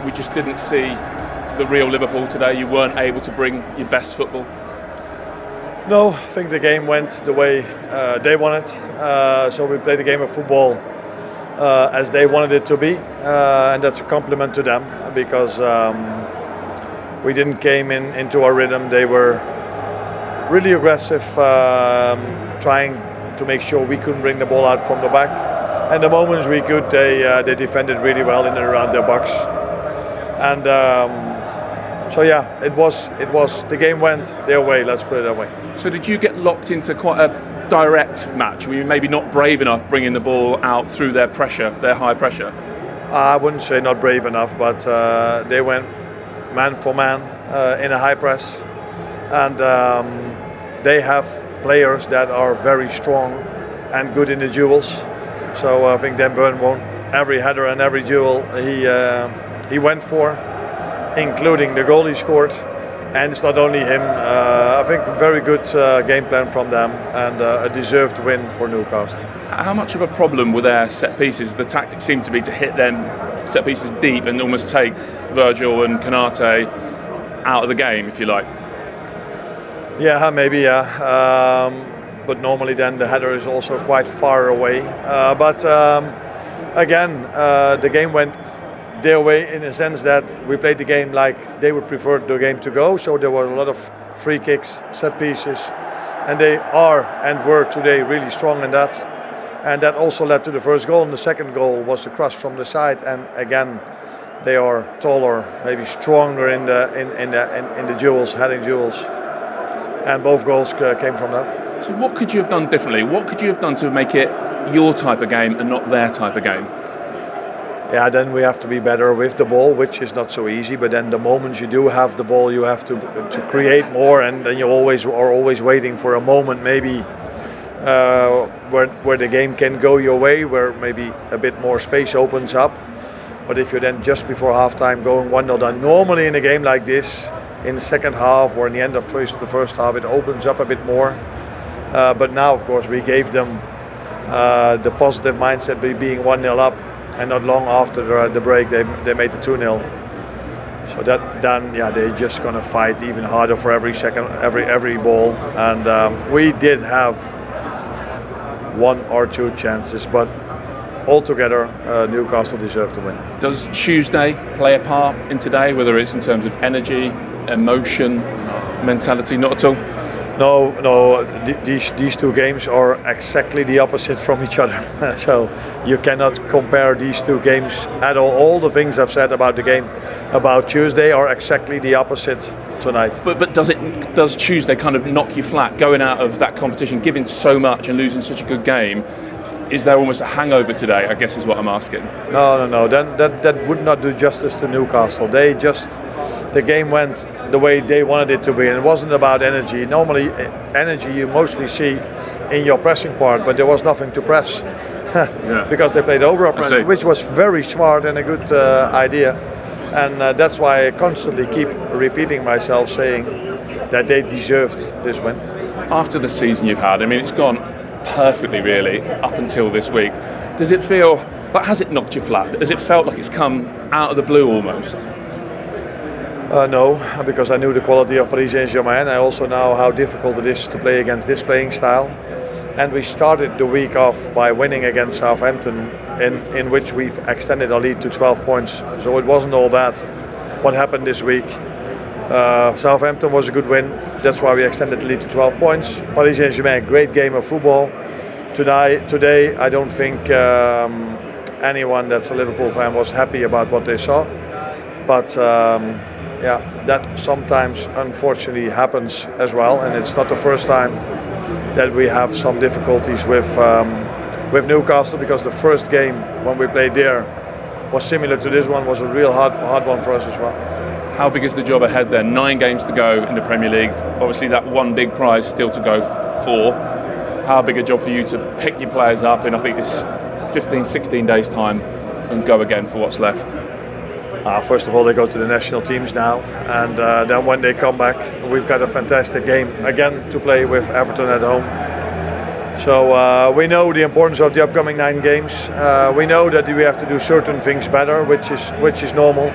we just didn't see the real Liverpool today? You weren't able to bring your best football? No, I think the game went the way they wanted. So we played a game of football as they wanted it to be, and that's a compliment to them because we didn't came into our rhythm. They were really aggressive, trying to make sure we couldn't bring the ball out from the back. And the moments we could, they defended really well in and around their box. And so yeah, it was the game went their way. Let's put it that way. So did you get locked into quite a direct match? Were you maybe not brave enough bringing the ball out through their pressure, their high pressure? I wouldn't say not brave enough, but they went man for man in a high press, and they have players that are very strong and good in the duels. So I think Dan Burn won every header and every duel he went for, including the goal he scored. And it's not only him. I think a very good game plan from them and a deserved win for Newcastle. How much of a problem were their set pieces? The tactic seemed to be to hit them set pieces deep and almost take Virgil and Konate out of the game, if you like. Yeah, maybe, yeah. But normally then the header is also quite far away. But again, the game went their way in a sense that we played the game like they would prefer the game to go. So there were a lot of free kicks, set pieces, and they are and were today really strong in that. And that also led to the first goal. And the second goal was a cross from the side. And again, they are taller, maybe stronger in the duels, heading duels. And both goals came from that. So what could you have done differently? What could you have done to make it your type of game and not their type of game? Yeah, then we have to be better with the ball, which is not so easy. But then the moment you do have the ball, you have to create more, and then you are always waiting for a moment, maybe where the game can go your way, where maybe a bit more space opens up. But if you're then just before halftime going 1-0 down, normally in a game like this, in the second half or in the end of the first half, it opens up a bit more. But now, of course, we gave them the positive mindset by being 1-0 up. And not long after the break, they made it 2-0. So that then, yeah, they're just gonna fight even harder for every second, every ball. And we did have one or two chances, but altogether, Newcastle deserved to win. Does Tuesday play a part in today, whether it's in terms of energy, emotion, mentality? Not at all. No. These two games are exactly the opposite from each other. So you cannot compare these two games at all. All the things I've said about the game about Tuesday are exactly the opposite tonight. But does Tuesday kind of knock you flat going out of that competition, giving so much and losing such a good game? Is there almost a hangover today, I guess is what I'm asking? No. Then that would not do justice to Newcastle. The game went the way they wanted it to be, and it wasn't about energy. Normally, energy you mostly see in your pressing part, but there was nothing to press because they played over press, which was very smart and a good idea. And that's why I constantly keep repeating myself, saying that they deserved this win. After the season you've had, I mean, it's gone perfectly, really, up until this week. Does it feel like, has it knocked you flat? Has it felt like it's come out of the blue almost? No, because I knew the quality of Paris Saint-Germain. I also know how difficult it is to play against this playing style. And we started the week off by winning against Southampton, in which we've extended our lead to 12 points. So it wasn't all bad what happened this week. Southampton was a good win. That's why we extended the lead to 12 points. Paris Saint-Germain, great game of football. Today, I don't think anyone that's a Liverpool fan was happy about what they saw. But yeah, that sometimes unfortunately happens as well, and it's not the first time that we have some difficulties with Newcastle, because the first game when we played there was similar to this one, was a real hard one for us as well. How big is the job ahead then? 9 games to go in the Premier League. Obviously that one big prize still to go for. How big a job for you to pick your players up in, I think it's 15, 16 days time, and go again for what's left? First of all, they go to the national teams now, and then when they come back, we've got a fantastic game again to play with Everton at home. So we know the importance of the upcoming 9 games. We know that we have to do certain things better, which is normal.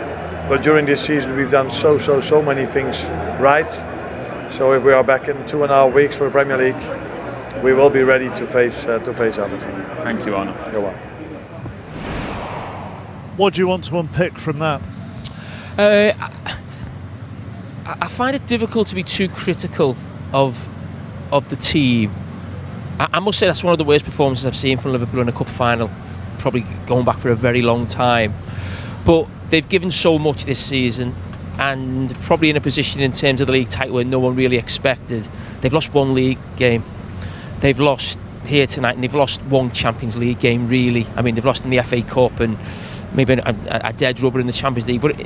But during this season we've done so many things right. So if we are back in 2.5 weeks for the Premier League, we will be ready to face Everton. Thank you, Arne. You're welcome. What do you want to unpick from that? I find it difficult to be too critical of the team. I must say that's one of the worst performances I've seen from Liverpool in a cup final, probably going back for a very long time. But they've given so much this season, and probably in a position in terms of the league title where no one really expected. They've lost one league game. They've lost here tonight, and they've lost one Champions League game, really. I mean, they've lost in the FA Cup and maybe a dead rubber in the Champions League. But